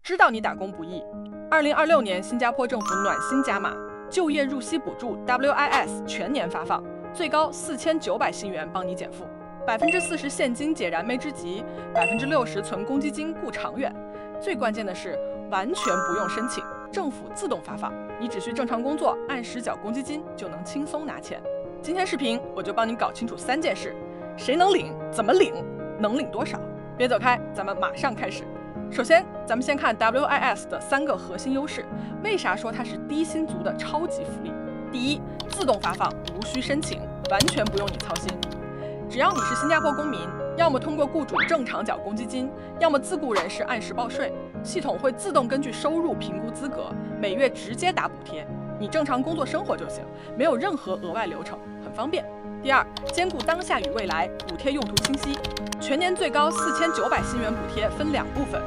知道你打工不易。2026年，新加坡政府暖心加码，就业入息补助 WIS 全年发放，最高4900新元帮你减负，40%现金解燃眉之急，60%存公积金顾长远。最关键的是，完全不用申请，政府自动发放，你只需正常工作，按时缴公积金，就能轻松拿钱。今天视频我就帮你搞清楚3件事：谁能领，怎么领，能领多少。别走开，咱们马上开始。首先，咱们先看 WIS 的3个核心优势。为啥说它是低薪族的超级福利？第一，自动发放，无需申请，完全不用你操心。只要你是新加坡公民，要么通过雇主正常缴公积金，要么自雇人士按时报税，系统会自动根据收入评估资格，每月直接打补贴。你正常工作生活就行，没有任何额外流程，很方便。第二，兼顾当下与未来，补贴用途清晰。全年最高4900新元补贴分2部分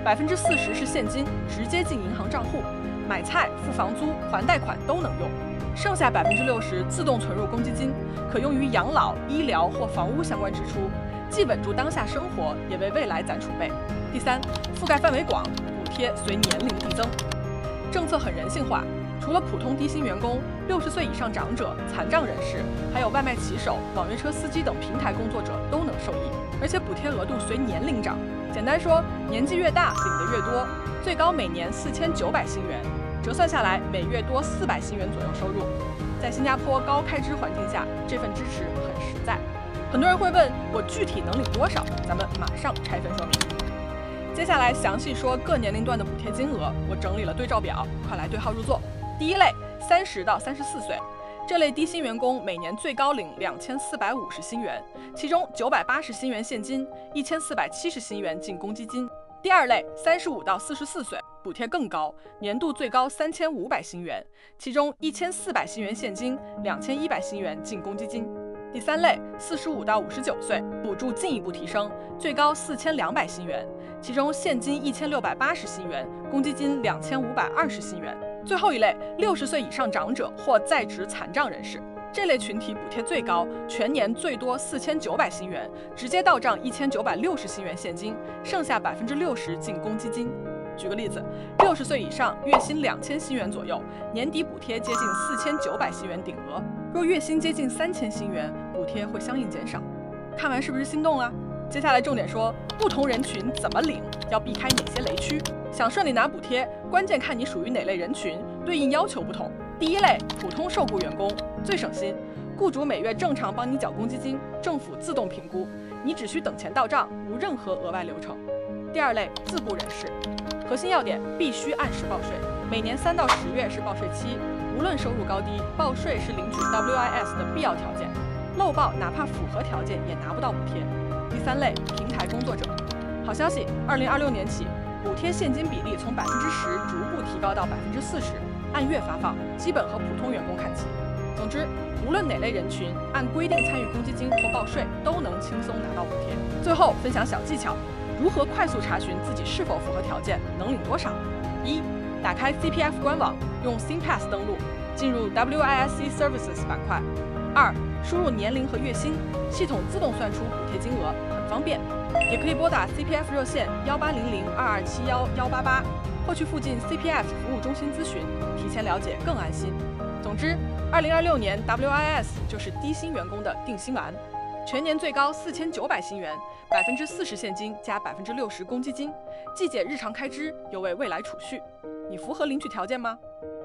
，40%是现金，直接进银行账户，买菜、付房租、还贷款都能用。剩下60%自动存入公积金，可用于养老、医疗或房屋相关支出，既稳住当下生活，也为未来攒储备。第三，覆盖范围广，补贴随年龄递增。政策很人性化，除了普通低薪员工，60岁以上长者、残障人士，还有外卖骑手、网约车司机等平台工作者都能受益。而且补贴额度随年龄涨，简单说，年纪越大领得越多，最高每年4900新元，折算下来每月多400新元左右收入。在新加坡高开支环境下，这份支持很实在。很多人会问我具体能领多少，咱们马上拆分说明。接下来详细说各年龄段的补贴金额，我整理了对照表，快来对号入座。第一类，30到34岁。这类低薪员工每年最高领2450新元，其中980新元现金，1470新元进公积金。第二类35到44岁，补贴更高，年度最高3500新元，其中1400新元现金，2100新元进公积金。第三类45到59岁，补助进一步提升，最高4200新元，其中现金1680新元，公积金2520新元。最后一类60岁以上长者或在职残障人士，这类群体补贴最高，全年最多4900新元，直接到账1960新元现金，剩下60%进公积金。举个例子，60岁以上，月薪2000新元左右，年底补贴接近4900新元顶额。若月薪接近3000新元，补贴会相应减少。看完是不是心动了？接下来重点说，不同人群怎么领，要避开哪些雷区。想顺利拿补贴，关键看你属于哪类人群，对应要求不同。第一类，普通受雇员工，最省心，雇主每月正常帮你缴公积金，政府自动评估，你只需等钱到账，无任何额外流程。第二类，自雇人士，核心要点必须按时报税，每年3到10月是报税期，无论收入高低，报税是领取 WIS 的必要条件，漏报哪怕符合条件也拿不到补贴。第三类，平台工作者，好消息，2026年起，补贴现金比例从10%逐步提高到40%，按月发放，基本和普通员工看齐。总之，无论哪类人群，按规定参与公积金或报税，都能轻松拿到补贴。最后分享小技巧，如何快速查询自己是否符合条件，能领多少？一，打开 CPF 官网，用 SingPass 登录，进入 WISC Services 板块。2，输入年龄和月薪，系统自动算出补贴金额，很方便。也可以拨打 CPF 热线1800-2271-188，或去附近 CPF 服务中心咨询，提前了解更安心。总之，2026年 WIS 就是低薪员工的定心丸，全年最高4900新元，40%现金加60%公积金，既解日常开支，又为未来储蓄。你符合领取条件吗？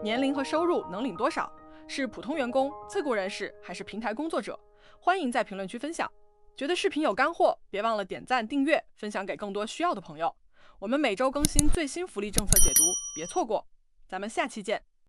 年龄和收入能领多少？是普通员工、自雇人士还是平台工作者？欢迎在评论区分享。觉得视频有干货，别忘了点赞、订阅，分享给更多需要的朋友。我们每周更新最新福利政策解读，别错过。咱们下期见。